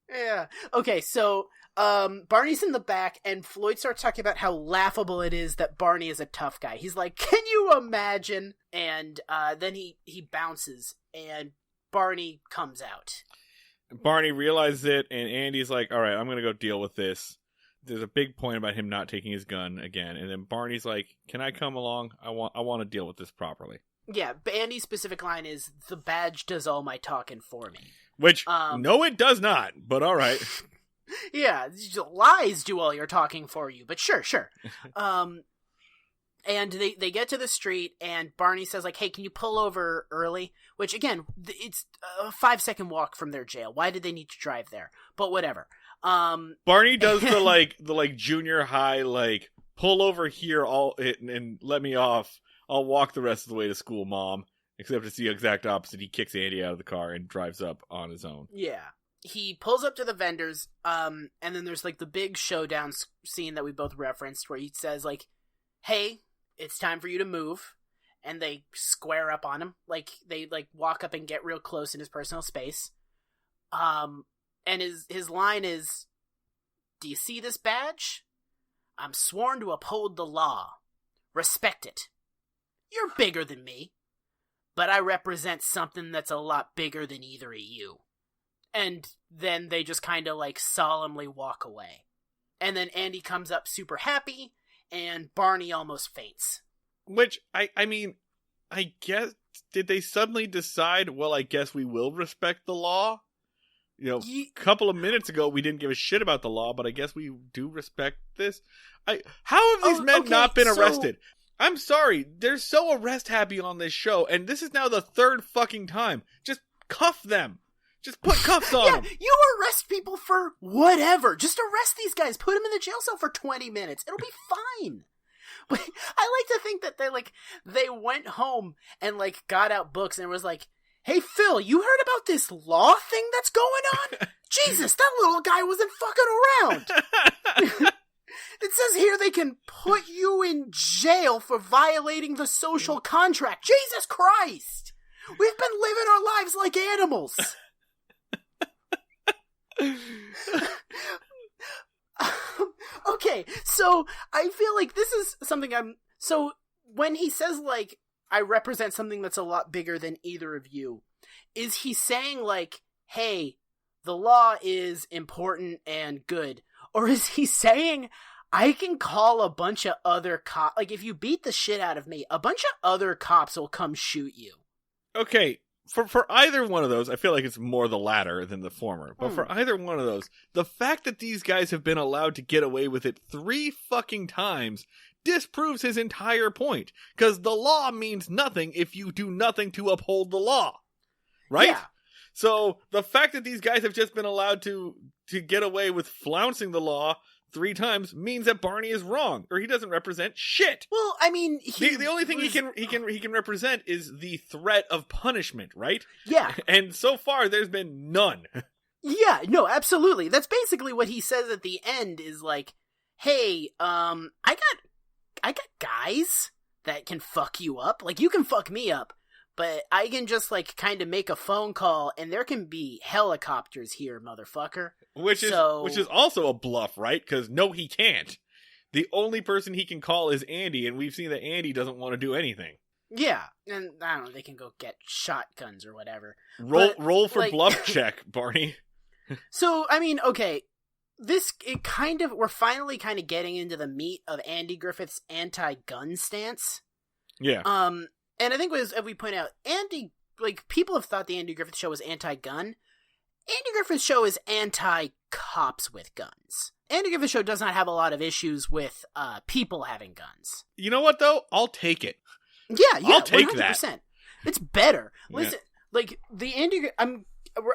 Speaker 2: Yeah. Okay, so Barney's in the back, and Floyd starts talking about how laughable it is that Barney is a tough guy. He's like, can you imagine? And then he bounces, and Barney comes out.
Speaker 1: Barney realizes it, and Andy's like, all right, I'm going to go deal with this. There's a big point about him not taking his gun again. And then Barney's like, can I come along? I want to deal with this properly.
Speaker 2: Yeah, Andy's specific line is, the badge does all my talking for me.
Speaker 1: Which, no, it does not, but all right.
Speaker 2: Yeah, lies do all your talking for you, but sure. And they get to the street, and Barney says, like, hey, can you pull over early? Which, again, it's a 5-second walk from their jail. Why did they need to drive there? But whatever.
Speaker 1: Barney does the junior high, like, pull over here and let me off. I'll walk the rest of the way to school, Mom. Except it's the exact opposite. He kicks Andy out of the car and drives up on his own. Yeah.
Speaker 2: He pulls up to the vendors, and then there's, like, the big showdown scene that we both referenced, where he says, like, hey, it's time for you to move. And they square up on him. Like, they, like, walk up and get real close in his personal space. And his line is, do you see this badge? I'm sworn to uphold the law. Respect it. You're bigger than me. But I represent something that's a lot bigger than either of you. And then they just kind of, like, solemnly walk away. And then Andy comes up super happy, and Barney almost faints.
Speaker 1: Which, I mean, I guess, did they suddenly decide, well, I guess we will respect the law? You know, a couple of minutes ago, we didn't give a shit about the law, but I guess we do respect this. How have these men not been arrested? I'm sorry, they're so arrest happy on this show, and this is now the third fucking time. Just cuff them. Just put cuffs on them.
Speaker 2: You arrest people for whatever. Just arrest these guys. Put them in the jail cell for 20 minutes. It'll be fine. But I like to think that they went home and, like, got out books and was like, hey, Phil, you heard about this law thing that's going on? Jesus, that little guy wasn't fucking around. It says here they can put you in jail for violating the social contract. Jesus Christ! We've been living our lives like animals. Okay, so I feel like this is something so when he says, like, I represent something that's a lot bigger than either of you, is he saying, like, hey, the law is important and good? Or is he saying, I can call a bunch of other cops, like, if you beat the shit out of me, a bunch of other cops will come shoot you?
Speaker 1: Okay, for either one of those, I feel like it's more the latter than the former. But for either one of those, the fact that these guys have been allowed to get away with it 3 fucking times disproves his entire point. Because the law means nothing if you do nothing to uphold the law. Right?
Speaker 2: Yeah.
Speaker 1: So the fact that these guys have just been allowed to get away with flouncing the law 3 times means that Barney is wrong, or he doesn't represent shit.
Speaker 2: Well, I mean,
Speaker 1: the only thing he can represent is the threat of punishment, right?
Speaker 2: Yeah.
Speaker 1: And so far, there's been none.
Speaker 2: Yeah, no, absolutely. That's basically what he says at the end. Is like, hey, I got guys that can fuck you up. Like, you can fuck me up, but I can just, like, kind of make a phone call, and there can be helicopters here, motherfucker.
Speaker 1: Which is also a bluff, right? Because no, he can't. The only person he can call is Andy, and we've seen that Andy doesn't want to do anything.
Speaker 2: Yeah, and I don't know, they can go get shotguns or whatever.
Speaker 1: Roll for, like, bluff check, Barney.
Speaker 2: So, I mean, okay, we're finally kind of getting into the meat of Andy Griffith's anti-gun stance.
Speaker 1: Yeah.
Speaker 2: And I think as we point out, people have thought the Andy Griffith Show was anti-gun. Andy Griffith Show is anti-cops with guns. Andy Griffith Show does not have a lot of issues with people having guns.
Speaker 1: You know what, though? I'll take it.
Speaker 2: Yeah,
Speaker 1: I'll take
Speaker 2: 100%.
Speaker 1: that.
Speaker 2: It's better. Listen,
Speaker 1: Yeah.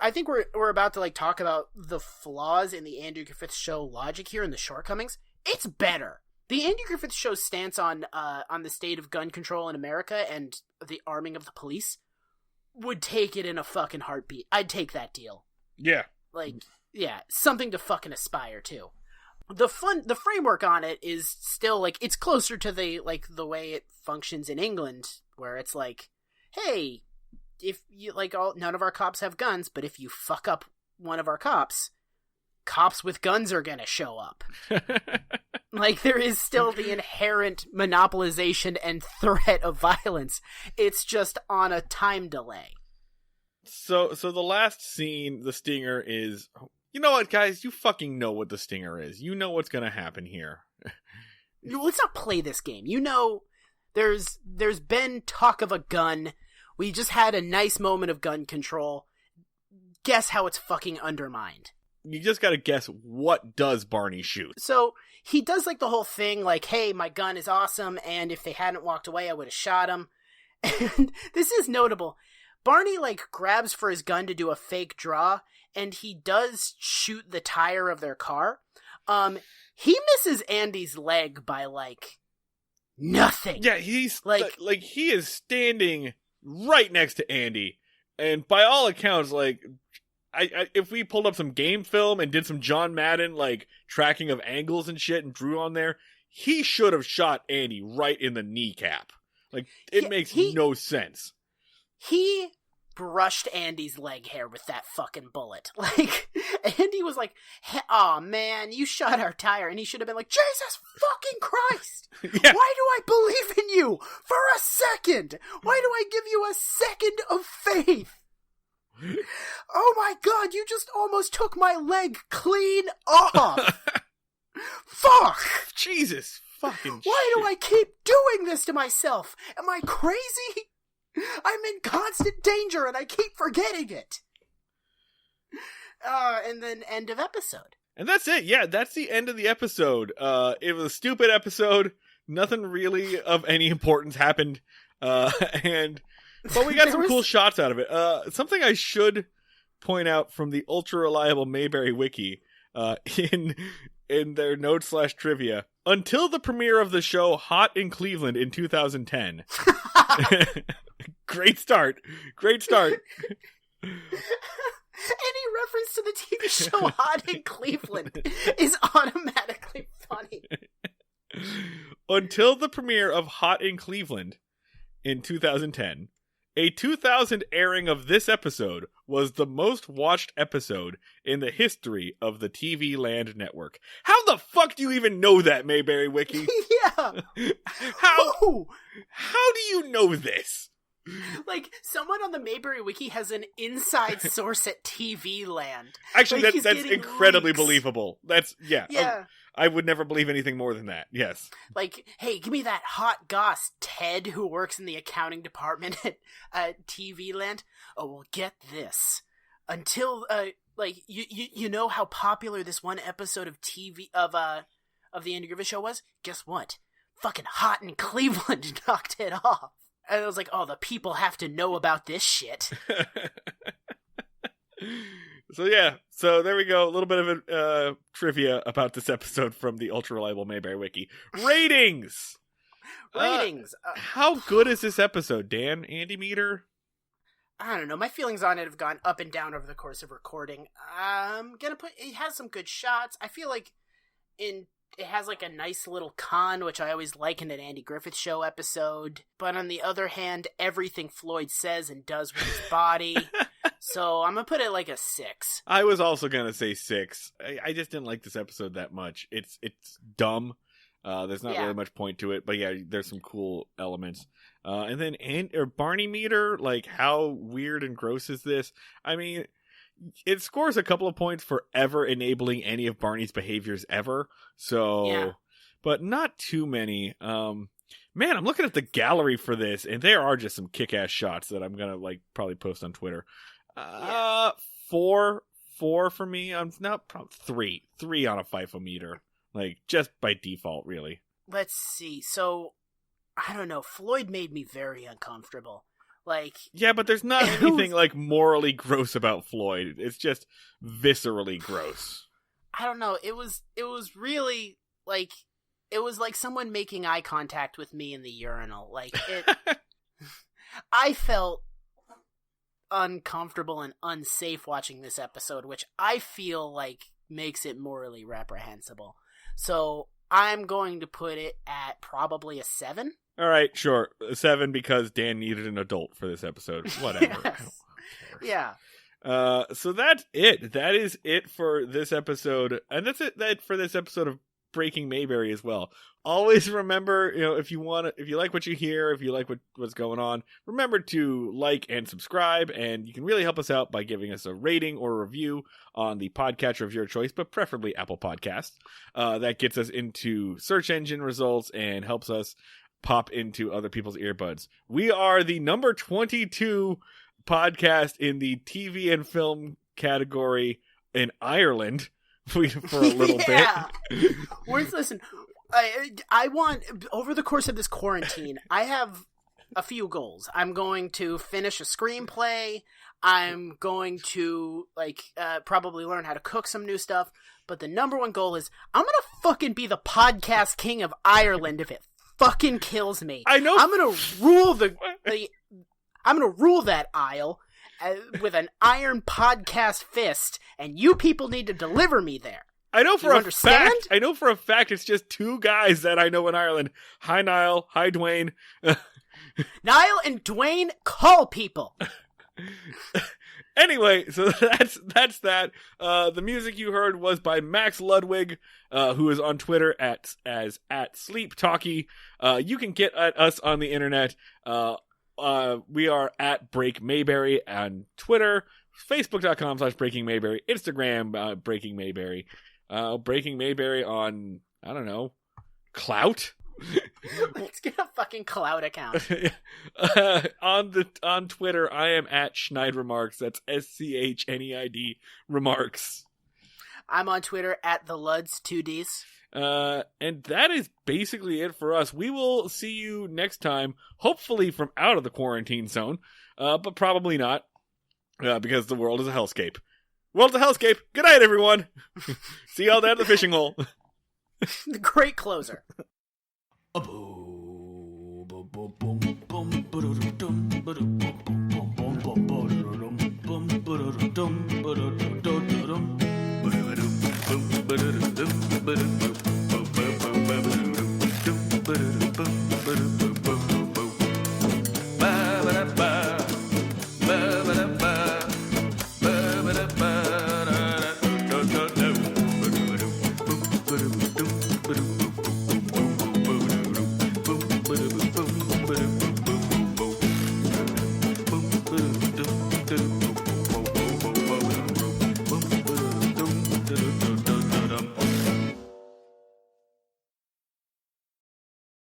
Speaker 2: I think we're about to talk about the flaws in the Andy Griffith Show logic here and the shortcomings. It's better. The Andy Griffith Show's stance on the state of gun control in America and the arming of the police would take it in a fucking heartbeat. I'd take that deal.
Speaker 1: Yeah.
Speaker 2: Something to fucking aspire to. The framework on it is still it's closer to the way it functions in England, where it's hey, if you none of our cops have guns, but if you fuck up one of our cops with guns are gonna show up. There is still the inherent monopolization and threat of violence. It's just on a time delay.
Speaker 1: So the last scene, the stinger is... You know what, guys? You fucking know what the stinger is. You know what's gonna happen here.
Speaker 2: Let's not play this game. There's been talk of a gun. We just had a nice moment of gun control. Guess how it's fucking undermined.
Speaker 1: You just gotta guess, what does Barney shoot?
Speaker 2: So he does the whole thing hey, my gun is awesome, and if they hadn't walked away, I would have shot him. And this is notable. Barney grabs for his gun to do a fake draw, and he does shoot the tire of their car. He misses Andy's leg by nothing.
Speaker 1: Yeah, he's he is standing right next to Andy, and by all accounts, if we pulled up some game film and did some John Madden tracking of angles and shit and drew on there, he should have shot Andy right in the kneecap. It makes no sense.
Speaker 2: He brushed Andy's leg hair with that fucking bullet. Andy was "Aw, man, you shot our tire," and he should have been "Jesus fucking Christ!
Speaker 1: Yeah.
Speaker 2: Why do I believe in you for a second? Why do I give you a second of faith? Oh my God, you just almost took my leg clean off! Fuck!
Speaker 1: Jesus fucking
Speaker 2: Why
Speaker 1: shit.
Speaker 2: do I keep doing this to myself? Am I crazy? I'm in constant danger and I keep forgetting it. And then end of episode.
Speaker 1: And that's it. Yeah, that's the end of the episode. It was a stupid episode. Nothing really of any importance happened. But we got some cool shots out of it. Something I should point out from the ultra reliable Mayberry wiki, in their notes/trivia, until the premiere of the show Hot in Cleveland in 2010. Great start. Any
Speaker 2: reference to the TV show Hot in Cleveland is automatically funny.
Speaker 1: Until the premiere of Hot in Cleveland in 2010, a 2000 airing of this episode was the most watched episode in the history of the TV Land network. How the fuck do you even know that, Mayberry Wiki?
Speaker 2: Yeah.
Speaker 1: How do you know this?
Speaker 2: Someone on the Mayberry Wiki has an inside source at TV Land.
Speaker 1: Actually, that's incredibly
Speaker 2: leaks.
Speaker 1: Believable. That's, yeah.
Speaker 2: Yeah.
Speaker 1: I would never believe anything more than that. Yes.
Speaker 2: Hey, give me that hot goss, Ted, who works in the accounting department at TV Land. Oh, well, get this. Until, you know how popular this one episode of TV, of the Andy Griffith Show was? Guess what? Fucking Hot in Cleveland knocked it off. And I was oh, the people have to know about this shit.
Speaker 1: So yeah, there we go. A little bit of a trivia about this episode from the ultra-reliable Mayberry Wiki. Ratings! How good is this episode, Dan? Andy Meter?
Speaker 2: I don't know. My feelings on it have gone up and down over the course of recording. I'm gonna it has some good shots. I feel it has a nice little con, which I always like in an Andy Griffith Show episode. But on the other hand, everything Floyd says and does with his body. So I'm gonna put it a 6.
Speaker 1: I was also gonna say 6. I just didn't like this episode that much. It's dumb. There's not really much point to it, but yeah, there's some cool elements. And then Barney Meter, how weird and gross is this? I mean, it scores a couple of points for ever enabling any of Barney's behaviors ever. So, but not too many. Man, I'm looking at the gallery for this, and there are just some kick-ass shots that I'm gonna like probably post on Twitter. Four for me. I'm not probably three on a FIFO-meter, like just by default, really.
Speaker 2: Let's see. So, I don't know. Floyd made me very uncomfortable. Like,
Speaker 1: yeah, but there's not anything like morally gross about Floyd. It's just viscerally gross.
Speaker 2: I don't know. It was really like. It was like someone making eye contact with me in the urinal. Like, I felt uncomfortable and unsafe watching this episode, which I feel like makes it morally reprehensible. So I'm going to put it at probably a 7.
Speaker 1: All right, sure. A 7 because Dan needed an adult for this episode. Whatever.
Speaker 2: Yes. Yeah.
Speaker 1: So that's it. That is it for this episode. And that's it for this episode of Breaking Mayberry as well. Always remember, if you like what you hear, if you like what's going on, remember to like and subscribe, and you can really help us out by giving us a rating or a review on the podcatcher of your choice, but preferably Apple Podcasts. That gets us into search engine results and helps us pop into other people's earbuds. We are the number 22 podcast in the TV and film category in Ireland. For a little bit.
Speaker 2: Listen, I want, over the course of this quarantine, I have a few goals. I'm going to finish a screenplay. I'm going to, probably learn how to cook some new stuff. But the number one goal is, I'm going to fucking be the podcast king of Ireland if it fucking kills me.
Speaker 1: I know.
Speaker 2: I'm going to rule I'm going to rule that aisle with an iron podcast fist, and you people need to deliver me there.
Speaker 1: I know for a fact it's just two guys that I know in Ireland. Hi, Niall. Hi, Dwayne.
Speaker 2: Niall and Dwayne call people.
Speaker 1: Anyway, so that's that. The music you heard was by Max Ludwig, who is on Twitter as Sleep Talkie. You can get at us on the internet. We are at Break Mayberry on Twitter, Facebook.com/Breaking Mayberry, Instagram, Breaking Mayberry, Breaking Mayberry on, I don't know, Clout?
Speaker 2: Let's get a fucking Clout account.
Speaker 1: On Twitter, I am at Schneid Remarks. That's SCHNEID Remarks.
Speaker 2: I'm on Twitter at the Luds 2Ds.
Speaker 1: And that is basically it for us. We will see you next time, hopefully from out of the quarantine zone, but probably not, because the world is a hellscape. World's a hellscape. Good night, everyone. See y'all down at the fishing hole.
Speaker 2: The great closer.